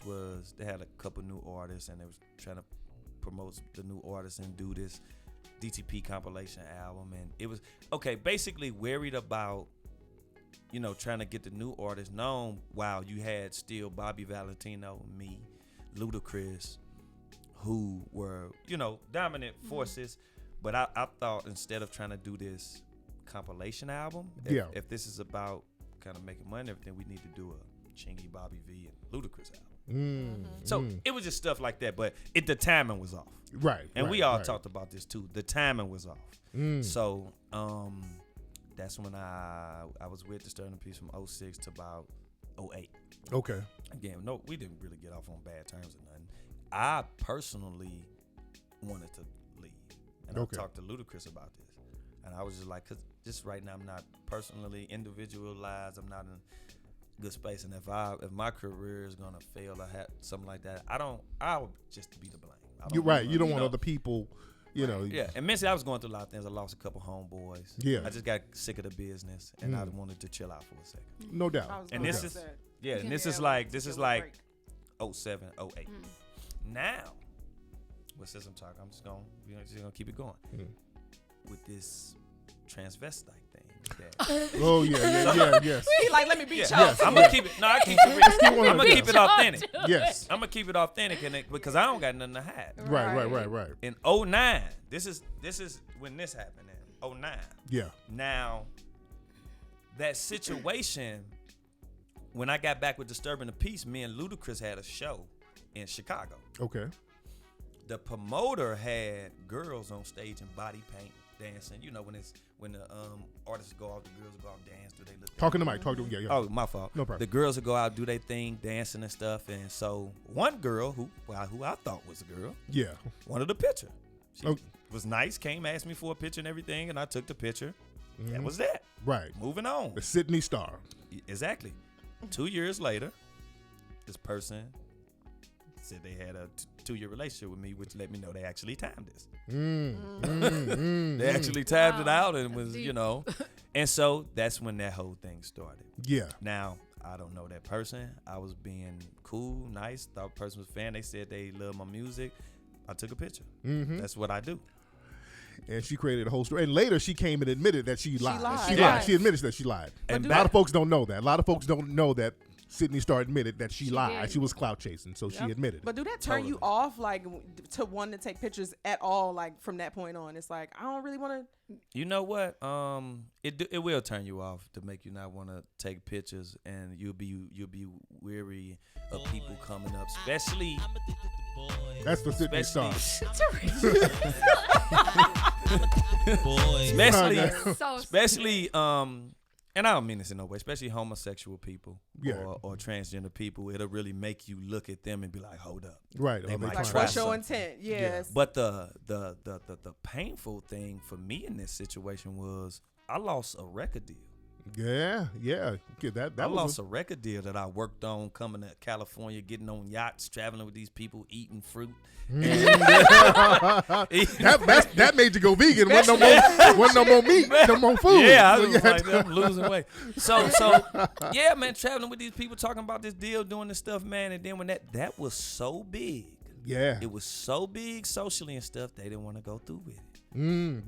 they had a couple new artists and they was trying to promote the new artists and do this DTP compilation album, and it was basically worried about trying to get the new artists known while you had still Bobby Valentino, me, Ludacris, who were dominant forces. But I thought instead of trying to do this compilation album, if this is about kind of making money and everything, we need to do a Chingy, Bobby V, and Ludacris album. So it was just stuff like that, but the timing was off. Right. And we all talked about this too. The timing was off. So that's when I was with Disturbing Peace from 06 to about 08. Okay. Again, no, we didn't really get off on bad terms or nothing. I personally wanted to leave. And I talked to Ludacris about this. And I was just like, 'cause just right now I'm not personally individualized. I'm not in a good space. And if my career is gonna fail or have something like that, I'll just be to blame. You're right. You don't want other people, know. Yeah. And mentally, I was going through a lot of things. I lost a couple homeboys. Yeah. I just got sick of the business, and I wanted to chill out for a second. No doubt. And this is like 07, 08. Now, since I'm talking, I'm just gonna keep it going with this transvestite thing. Oh yes. He like, let me beat y'all. Yes. I'm gonna keep it. No, I can't keep it. I'm gonna keep it authentic. Yes. I'm gonna keep it authentic, because I don't got nothing to hide. Right. In 09, this is when this happened. In 09. Yeah. Now, that situation, when I got back with Disturbing the Peace, me and Ludacris had a show in Chicago. Okay. The promoter had girls on stage in body paint dancing. When the artists go out, the girls go out dance, do they look? Talking to Mike. Talk to him. Yeah. Oh, my fault. No problem. The girls would go out, do their thing, dancing and stuff. And so one girl who I thought was a girl, wanted a picture. She was nice, came, asked me for a picture and everything, and I took the picture. That was that. Right. Moving on. The Sydney Starr. Exactly. 2 years later, this person said they had a 2-year relationship with me, which let me know they actually timed this. They actually timed it out and was, and so that's when that whole thing started. Yeah. Now, I don't know that person. I was being cool, nice. Thought the person was a fan. They said they love my music. I took a picture. That's what I do. And she created a whole story. And later she came and admitted that she lied. She lied. Yeah. She admitted that she lied. And a lot of folks don't know that. A lot of folks don't know that Sydney Starr admitted that she lied. did. She was clout chasing, so she admitted. But do that turn you off, like, to want to take pictures at all, like, from that point on? It's like, I don't really want to. You know what? It will turn you off to make you not want to take pictures, and you'll be weary of people coming up, especially. That's for Sydney Especially- Starr. especially and I don't mean this in no way, especially homosexual people or transgender people. It'll really make you look at them and be like, hold up. Right. They might Like, try what's your something. intent? Yes. But the painful thing for me in this situation was I lost a record deal. Yeah. Okay, that I was lost a record deal that I worked on coming to California, getting on yachts, traveling with these people, eating fruit. that made you go vegan. Wasn't no more meat, no more food. Yeah, I So was you had like, to- I'm losing weight. So yeah, man, traveling with these people, talking about this deal, doing this stuff, man. And then when that was so big, Yeah. it was so big socially and stuff, they didn't want to go through with it.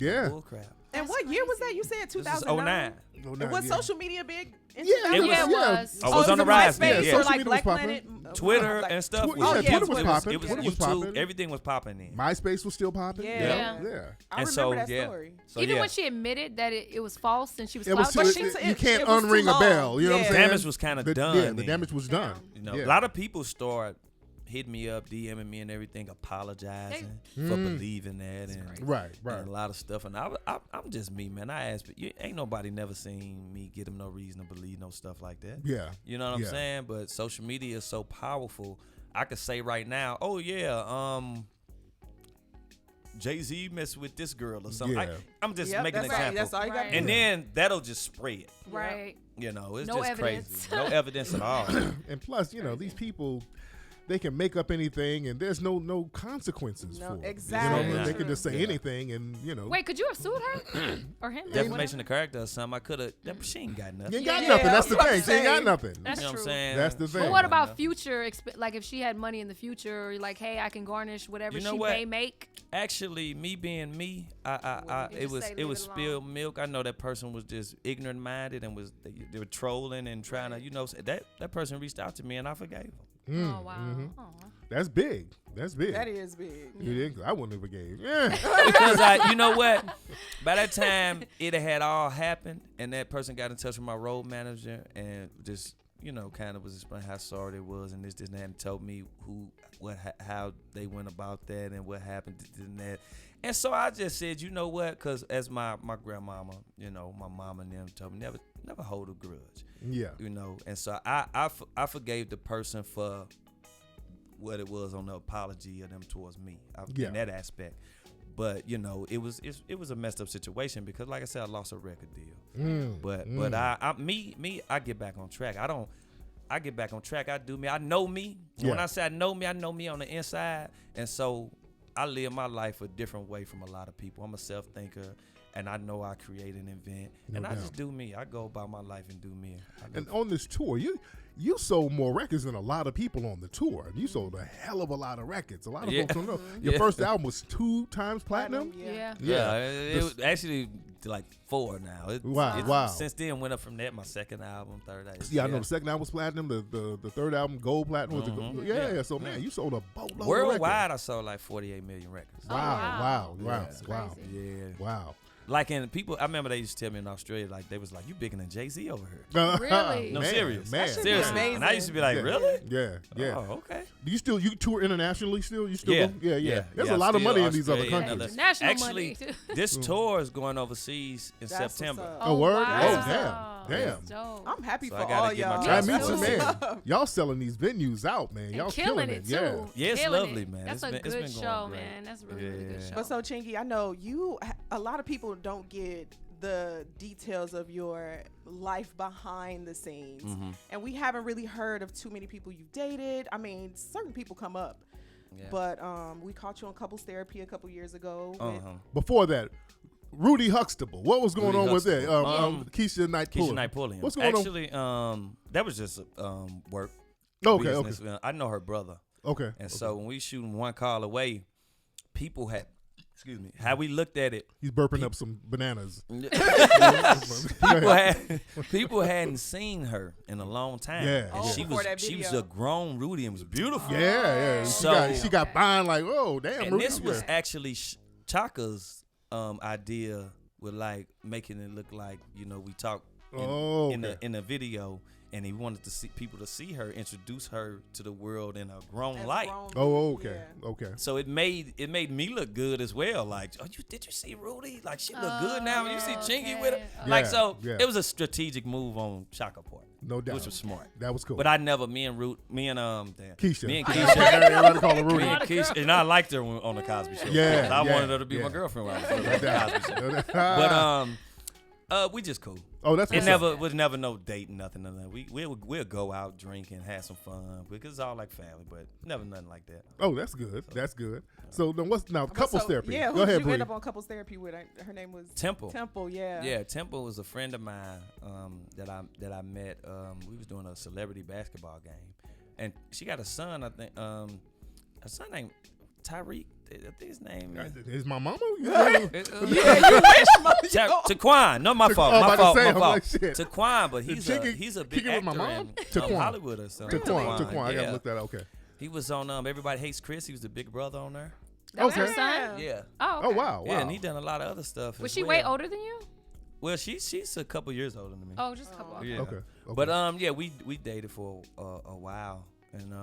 Yeah. Bull crap. And what year was that? You said This is 2009. 09. And was yeah. social media big? In Yeah, 2009? It Yeah, it was. I was on the rise then. MySpace Yeah. or Social like media Black was Planet, Twitter Oh, and stuff. Twitter was it popping. It was Twitter was YouTube. popping. Everything was popping then. MySpace was still popping. Yeah. Yeah. I And remember so, that yeah. story. So, Even yeah. when she admitted that it was false and she was It was clout too, chasing. you can't it was too unring a long. bell. You know what I'm Yeah. saying? Damage was kinda done Yeah, the then. damage was done. You know, Yeah. a lot of people start hitting me up, DMing me and everything, apologizing for believing that and, Right. and a lot of stuff. And I'm just me, man. I ask, but ain't nobody never seen me get them no reason to believe no stuff like that. Yeah. You know what Yeah. I'm saying? But social media is so powerful. I could say right now, oh yeah, Jay-Z messed with this girl or something. Yeah. I'm just Yep, making an that's right. example. That's all you got to Right. do. And then that'll just spread. Right. You know, it's No just evidence. crazy. No evidence at all. And plus, these people, they can make up anything, and there's no consequences No, for it. exactly. Yeah. They can just say Yeah. anything, and Wait, could you have sued her or him? Defamation of character or something. I could have. She ain't got nothing. you ain't got Yeah, nothing. That's the that's what thing. I'm She ain't got saying. nothing. That's You know what I'm true. saying? That's the thing. But what You about know? future? Like if she had money in the future, like hey, I can garnish whatever You know she what? may make. Actually, me being me, You it just was say it leave was it alone. spilled milk. I know that person was just ignorant minded and they were trolling and trying to that person reached out to me and I forgave him. Oh wow. Aw. That's big. That's big. That is big. I wouldn't have forgave. Yeah. Because you know what? By that time, it had all happened, and that person got in touch with my road manager and just, kind of was explaining how sorry they was, and this, and that, and told me how they went about that and what happened, and that. And so I just said, you know what? Because as my grandmama, my mama and them told me, never hold a grudge. Yeah. And so I forgave the person for what it was on the apology of them towards me in that aspect. But it was a messed up situation because, like I said, I lost a record deal. But I get back on track. I get back on track. I do me. I know me. Yeah. When I say I know me on the inside, and so I live my life a different way from a lot of people. I'm a self-thinker, and I know I create and invent, and I doubt. just do me. I go about my life and do me. And on this tour, you sold more records than a lot of people on the tour. You sold a hell of a lot of records. A lot of folks don't know. Your first album was 2 times platinum. Yeah. It was actually like 4 now. Wow. Since then, went up from that. My second album, third album. Yeah, I know the second album was platinum. The third album, gold platinum. Was Mhm. yeah. So man, you sold a boatload. of Worldwide, records. I sold like 48 million records. Wow. That's Wow. crazy. Yeah. Wow. Like in people, I remember they used to tell me in Australia, like they was like, "You bigger than Jay-Z over here." Really? No, Man, serious. Man. That shit Seriously. amazing. And I used to be like, Yeah. "Really?" Yeah. Oh, okay. Do you tour internationally still? You still Yeah. go? Yeah. There's Yeah, a lot of still money in these other Australia, countries. International Actually, money. this tour is going overseas in That's what's September. up. Oh, word? Wow. Oh, damn. That's dope. I'm happy So for I gotta all get y'all. my Yeah, That's me too, awesome. man. Y'all selling these venues out, man. And Y'all killing it too. Yeah. Yeah, it's Killing lovely, it. man. That's It's a been good going show, great. man. That's a really, really good Yeah. show. But so Chingy, I know a lot of people don't get the details of your life behind the scenes. Mm-hmm. And we haven't really heard of too many people you've dated. I mean, certain people come up. Yeah. But we caught you on couples therapy a couple years ago. with- Uh-huh. Before that, Rudy Huxtable. What was going Rudy on with that? Huxtable. Keisha Knight Keisha Pulliam. Knight Pulliam. What's going on? Actually, that was just work. Okay. business. I know her brother. Okay. And so when we shooting one call away, people had, how we looked at it, He's burping up some bananas. people hadn't seen her in a long time. Yeah, And yeah. she Before was that she was video. a grown Rudy and was beautiful. Yeah. So- She got buying like, oh damn. And Rudy. this was actually Chaka's idea with like making it look like, we talked in the video, and he wanted to see people to see her, introduce her to the world in a grown as light. grown Oh, people, okay. yeah. Okay. So it made me look good as well. Like, did you see Rudy? Like, she look good now. When you see Chingy with her, okay. like, Yeah, so yeah. it was a strategic move on Chaka part, No doubt. which was smart. That was cool. But me and Keisha. me and Everybody call her Me Rudy. and Keisha, and I liked her on the Cosby Show. Yeah, I yeah, wanted her to be yeah. my girlfriend when I was on No the doubt. Cosby Show. No doubt. But we just cool. Oh, that's It what's never up. was never no dating, nothing. We'll go out, drink, and have some fun because it's all like family, but never nothing like that. Oh, that's good. That's good. So then what's now couples So, therapy? Yeah, Go who ahead, did you Bree. end up on couples therapy with? Her name was Temple. Temple, yeah. Yeah, Temple was a friend of mine that I met. We was doing a celebrity basketball game, and she got a son. I think a son named Tyreek. I think his name is. Is my mama? Taquan. No, my fault. I'm My about to fault. say, My I'm fault. like, shit. Taquan, but Chingy he's a big kicking with actor my mom? in Taquan. Hollywood or something. Taquan. I yeah. gotta look that up. Okay. He was on Everybody Hates Chris. He was the big brother on there. That was her Okay. son? Yeah. Oh, Oh okay. wow. Yeah, and he done a lot of other stuff. Was as she well. way older than you? Well, she's a couple years older than me. Oh, just a couple. Yeah. Okay. But yeah, we dated for a while, and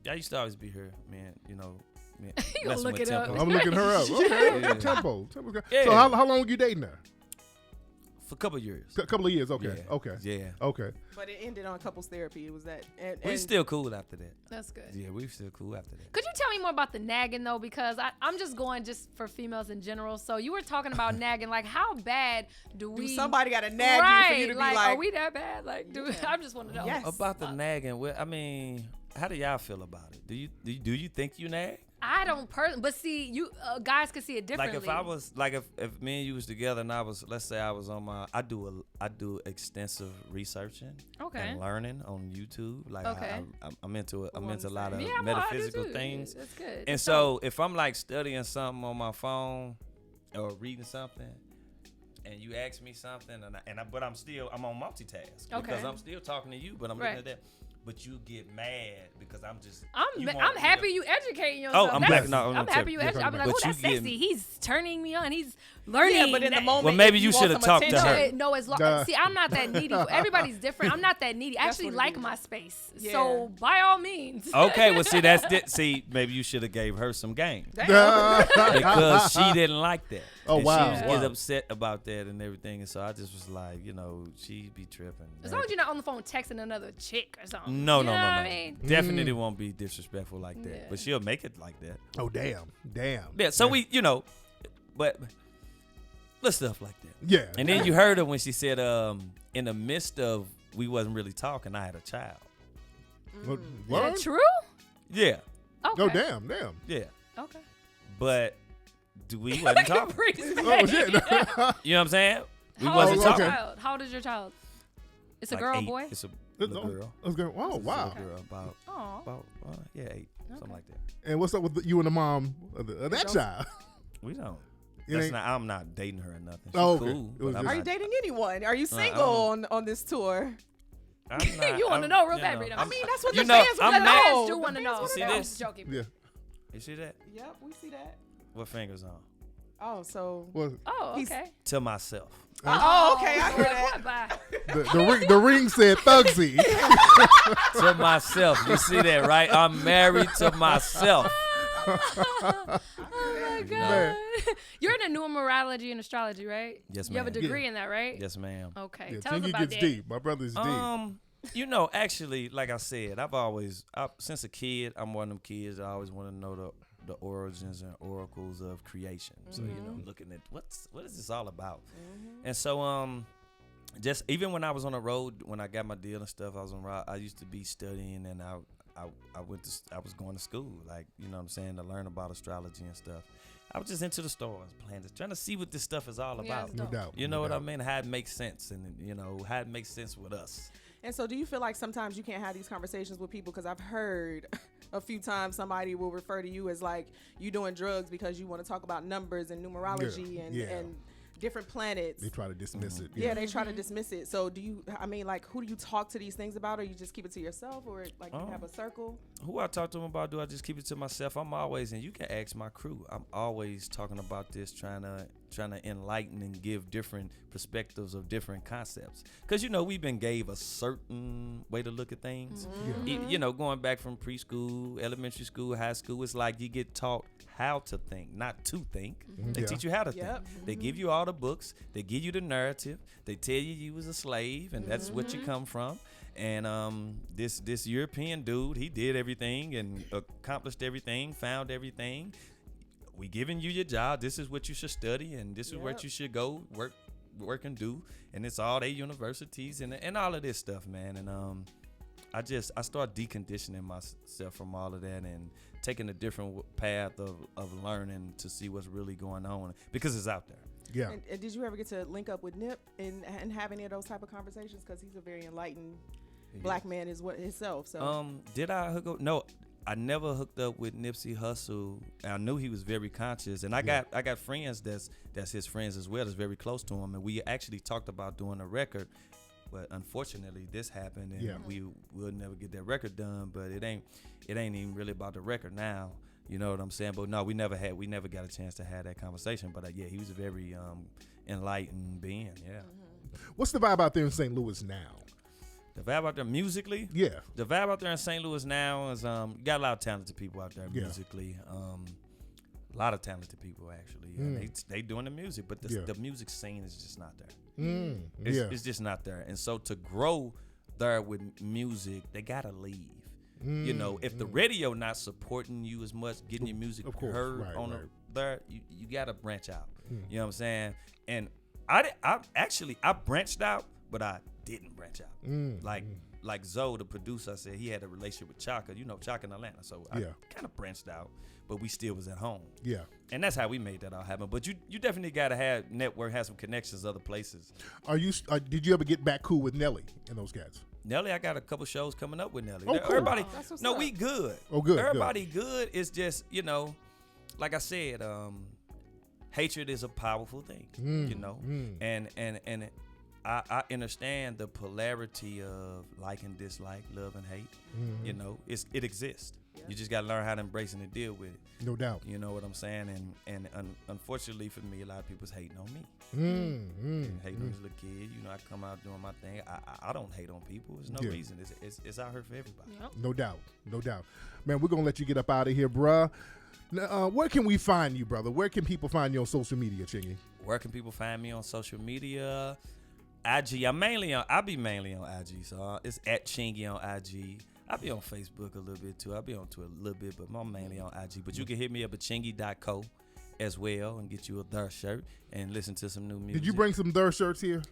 I used to always be here, man. You know, You messing gonna look with it up. Temple. I'm looking her up. Okay. Yeah. Tempo. Good. Yeah. So how long were you dating her? For a couple years. A couple of years. Okay. Yeah. Okay. Yeah. Okay. But it ended on couples therapy. It was that. We still cool after that. That's good. Yeah, we still cool after that. Could you tell me more about the nagging though? Because I'm just going just for females in general. So you were talking about nagging. Like, how bad do we? somebody got to nag right, you for you to be like, are we that bad? Like, I just want to know. Yes. About the nagging, I mean, how do y'all feel about it? Do you think you nag? I don't but see, you guys can see it Like differently. if I was if me and you was together and let's say I was on I do extensive researching Okay. and learning on YouTube. Like Okay. I'm into it. I'm into a lot of Yeah, I do metaphysical too. things. That's good. And so if I'm like studying something on my phone or reading something, and you ask me something, but I'm on multitask Okay. because I'm still talking to you, but I'm Right. looking at that. But you get mad because I'm just. I'm happy you educating yourself. I'm That's- black. No, I'm happy you educating. I'm like, But oh, you that's get- sexy. He's turning me on. He's learning. yeah, but in the that- moment, Well, maybe if you want shoulda some talked to attention- her. No, as long. Duh. See, I'm not that needy. Everybody's different. I'm not that needy. I That's actually what it like is. my space. Yeah. So by all means. Okay, well, see, maybe you should have gave her some game because she didn't like that. Oh, And wow, she wow. was upset about that and everything, and so I just was like, she be tripping. As long as you're not on the phone texting another chick or something. No, You no, know no, what no. I mean? Definitely won't be disrespectful like that, Yeah. but she'll make it like that. Oh damn. Yeah, so we, but little stuff like that. Yeah. And then you heard her when she said, in the midst of we wasn't really talking, I had a child. What? Is that true? Yeah, Okay. Oh damn. yeah, Okay. but we wasn't talking. Oh shit. You know what I'm saying? We How wasn't old is talking. your child? How old is your child? It's a Like girl, 8. boy? It's a little girl. I was going. Oh It's a wow. little girl, about Aw. 8, something like that. And what's up with you and the mom of that child? We don't. It ain't- I'm not dating her or nothing. She's Oh, okay. cool. It was but I'm just- Are you not- dating anyone? Are you single on this tour? I'm not- You wanna I'm- know real you bad, know, Rita. I'm- I mean, that's what You the know, fans I'm want to mad- know. Do The want to fans know. wanna See I'm this? just joking. Yeah. You see that? Yep, we see that. What fingers on? Oh, so. Well, Oh, He's- okay. To myself. Oh, okay, I hear that. Bye. the ring said Thugsy. To myself. You see that, right? I'm married to myself. Oh my God. Man. You're in a numerology and astrology, right? Yes, You have a ma'am. degree in that, right? Yes, ma'am. Okay. Yeah, Tell us Chingy about gets that. deep. My brother's deep. Actually, like I said, since a kid, I'm one of them kids that I always want to know the origins and oracles of creation. So, looking at what is this all about? And so, just even when I was on the road, when I got my deal and stuff, I used to be studying, and I was going to school, like, you know what I'm saying, to learn about astrology and stuff. I was just into the stars, planets, trying to see what this stuff is all Yeah, about. it's No dope. doubt. You no know what I doubt. mean? How it makes sense, and how it makes sense with us. And so, do you feel like sometimes you can't have these conversations with people? Because I've heard a few times somebody will refer to you as like you doing drugs because you want to talk about numbers and numerology Yeah. and different planets. They try to dismiss it. Yeah, they try to dismiss it. So do you, I mean, like, who do you talk to these things about, or you just keep it to yourself, or like you have a circle? Who I talk to them about, do I just keep it to myself? I'm always, and you can ask my crew, I'm always talking about this, trying to enlighten and give different perspectives of different concepts. Because, we've been gave a certain way to look at things. Going back from preschool, elementary school, high school, it's like you get taught how to think, not to think. They Yeah. teach you how to Yep. think. They give you all the books. They give you the narrative. They tell you was a slave, and that's what you come from. And this European dude, he did everything and accomplished everything, found everything. We giving you your job. This is what you should study, and this is where Yep. you should go work work and do, and it's all they universities and all of this stuff, man. And I start deconditioning myself from all of that and taking a different path of learning to see what's really going on because it's out there. Yeah. And did you ever get to link up with Nip and have any of those type of conversations? Because he's a very enlightened black man himself. So did I hook up? No, I never hooked up with Nipsey Hussle. I knew he was very conscious, and I got friends that's his friends as well, that's very close to him, and we actually talked about doing a record. But unfortunately, this happened, and we'll never get that record done. But it ain't even really about the record now. You know what I'm saying? But no, we never got a chance to have that conversation. But he was a very enlightened being. Yeah. What's the vibe out there in St. Louis now? The vibe out there musically? Yeah. The vibe out there in St. Louis now is you got a lot of talented people out there musically. A lot of talented people actually. They doing the music, but the music scene is just not there. It's just not there. And so to grow there with music, they gotta leave. You know, if the radio not supporting you as much, getting your music heard there, you gotta branch out. You know what I'm saying? And I branched out, but I didn't branch out. Like Zoe, the producer, said he had a relationship with Chaka. You know, Chaka in Atlanta. So I kind of branched out, but we still was at home. Yeah. And that's how we made that all happen. But you definitely got to have network, have some connections other places. Did you ever get back cool with Nelly and those guys? Nelly, I got a couple shows coming up with Nelly. Oh, cool. Everybody, we good. Oh, good. Everybody good. It's just, you know, like I said, hatred is a powerful thing, you know, and I understand the polarity of like and dislike, love and hate. You know, it exists. You just got to learn how to embrace and to deal with it. No doubt. You know what I'm saying? And unfortunately for me, a lot of people's hating on me. Hating on this little kid. You know, I come out doing my thing. I don't hate on people. There's no reason. It's out here for everybody. Yep. No doubt. No doubt. Man, we're going to let you get up out of here, bruh. Now, where can we find you, brother? Where can people find you on social media, Chingy? Where can people find me on social media? IG. I be mainly on IG, so it's at Chingy on IG. I be on Facebook a little bit too. I be on Twitter a little bit, but I'm mainly on IG. But you can hit me up at chingy.co as well and get you a Third shirt and listen to some new music. Did you bring some Third shirts here?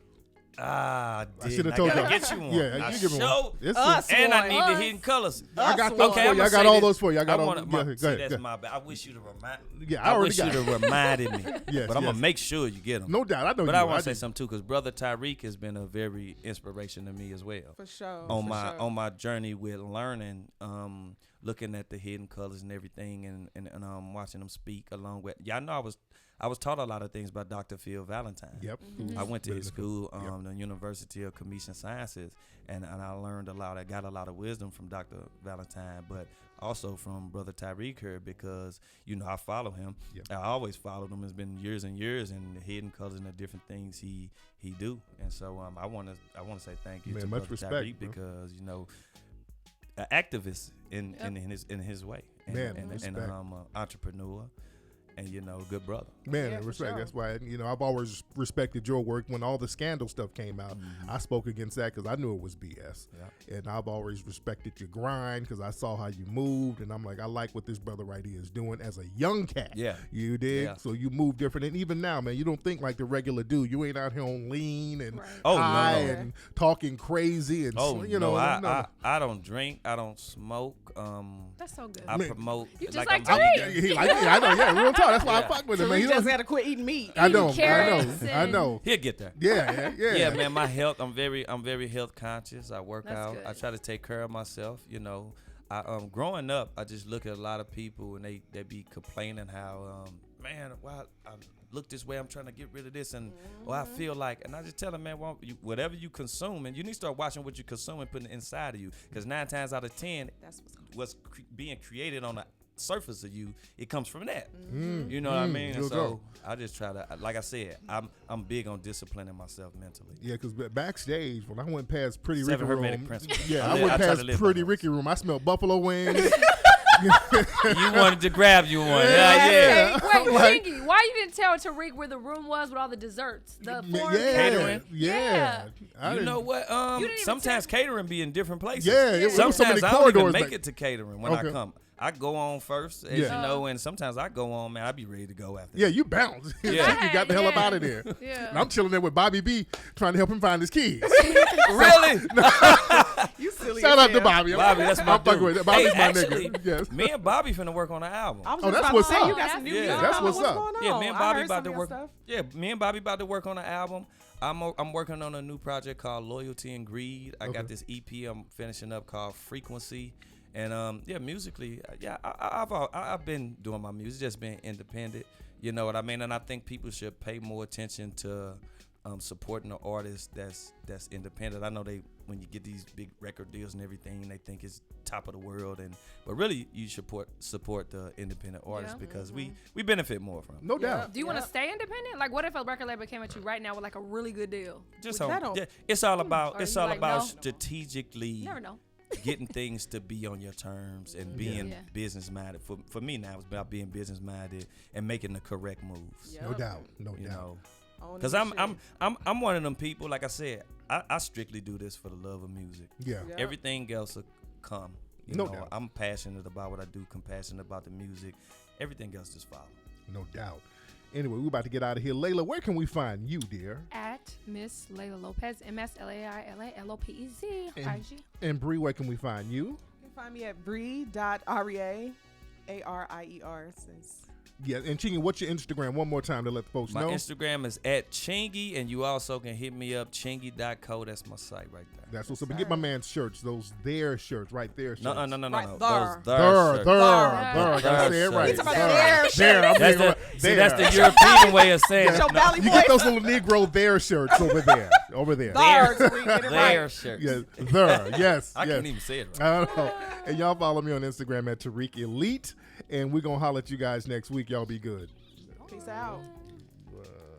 I should have told you. I gotta get you one. Yeah, you give me one. And I need the hidden colors. I got those for you. I got all those for you. I got all. Go ahead. That's my bad. I wish you'd have reminded. Yeah, I wish you'd have reminded me. Yes, but I'm gonna make sure you get them. No doubt. I know. But I want to say something too, because Brother Tyreek has been a very inspiration to me as well. For sure. On my journey with learning, looking at the hidden colors and everything, and watching them speak along with. Yeah, I know I was taught a lot of things by Dr. Phil Valentine. Yep. I went to his school, the University of Commission Sciences, and I learned a lot. I got a lot of wisdom from Dr. Valentine, but also from Brother Tyreek here because, you know, I follow him. Yep. I always followed him. It's been years and years, and the hidden colors and the different things he do. And so I want to say thank you to Brother Tyreek because, you know, an activist in his way, and an entrepreneur. And, you know, good brother. Man, respect. Sure. That's why, you know, I've always respected your work. When all the scandal stuff came out, I spoke against that because I knew it was BS. Yeah. And I've always respected your grind because I saw how you moved. And I'm like, I like what this brother right here is doing as a young cat. Yeah. You dig? Yeah. So you move different. And even now, man, you don't think like the regular dude. You ain't out here on lean and high and talking crazy. And, you know. I don't drink. I don't smoke. That's so good. I promote. You just like Tariq. I know, yeah, real talk. That's why I fuck with him, man. He just got to quit eating meat. I know. He'll get there. Yeah, man. My health. I'm very health conscious. I work out. Good. I try to take care of myself. You know, growing up, I just look at a lot of people and they be complaining how, man, why I look this way. I'm trying to get rid of this, and I feel like, and I just tell them, man, whatever you consume, and you need to start watching what you consume and putting it inside of you, because 9 times out of 10, that's what's being created on the surface of you, it comes from that. You know what I mean? And so I just try to, like I said, I'm big on disciplining myself mentally. Yeah, because backstage when I went past Pretty Ricky Room, I went past Pretty Ricky Room, I smelled buffalo wings. You wanted to grab you one. Yeah. Wait, Chingy, why you didn't tell Tariq where the room was with all the desserts? The foreign catering? Yeah. You know what? Sometimes catering be in different places. Yeah. Sometimes I don't even make it to catering when I come. I go on first, as Yeah. you know, and sometimes I go on, man. I be ready to go after. Yeah, that. you bounce. Yeah. You got the hell up out of there. Yeah. And I'm chilling there with Bobby B trying to help him find his keys. Really? You silly. Shout as out to hell. Bobby. Bobby, that's my I'm fucking dude. with Bobby's Hey, my actually, nigga. Yes. me and Bobby finna work on an album. I was Oh, just that's about what's to say, up. you got some new Yeah. music That's coming. what's up. going on? Yeah, me and I Bobby heard about some to of your work. stuff. Yeah, me and Bobby about to work on an album. I'm working on a new project called Loyalty and Greed. I got this EP I'm finishing up called Frequency, and yeah, musically, yeah, I've been doing my music, just being independent. You know what I mean? And I think people should pay more attention to supporting an artist that's independent. I know when you get these big record deals and everything, they think it's top of the world, but really you should support the independent artists because we benefit more from it. No doubt. Do you want to stay independent? Like, what if a record label came at you right now with like a really good deal? Just Well, on, that don't- yeah, it's all about Or you like, no? strategically You never know. getting things to be on your terms and being Yeah. business minded. For me now, it's about being business minded and making the correct moves. No Yep. doubt. No You doubt. know, Owning because shit. I'm one of them people. Like I said, I strictly do this for the love of music. Yeah. Yep. Everything else will come. You No know, doubt. I'm passionate about what I do, compassionate about the music. Everything else just follow. No doubt. Anyway, we're about to get out of here. Layla, where can we find you, dear? At Miss Layla Lopez, MSLAILALOPEZ, And- IG. And Bree, where can we find you? You can find me at Bree.Arier, ARIER. Yeah, and Chingy, what's your Instagram? One more time to let the folks My know. Instagram is at Chingy, and you also can hit me up, chingy.co. That's my site right there. That's what's up. And get my man's shirts, those their shirts, right there. No, shirts. no. Right Those there. shirts. There. There. I gotta say it right. He's talking about There. their There. I'm That's being- the, see, there. that's the European way of saying Get it. your No, belly You get those little Negro there shirts over there. Over there. There, Tariq, get it their right. shirts. Yes, there. Yes. I yes. can't even say it right. I don't know. And y'all follow me on Instagram at Tariq Elite. And we're going to holler at you guys next week. Y'all be good. Peace out.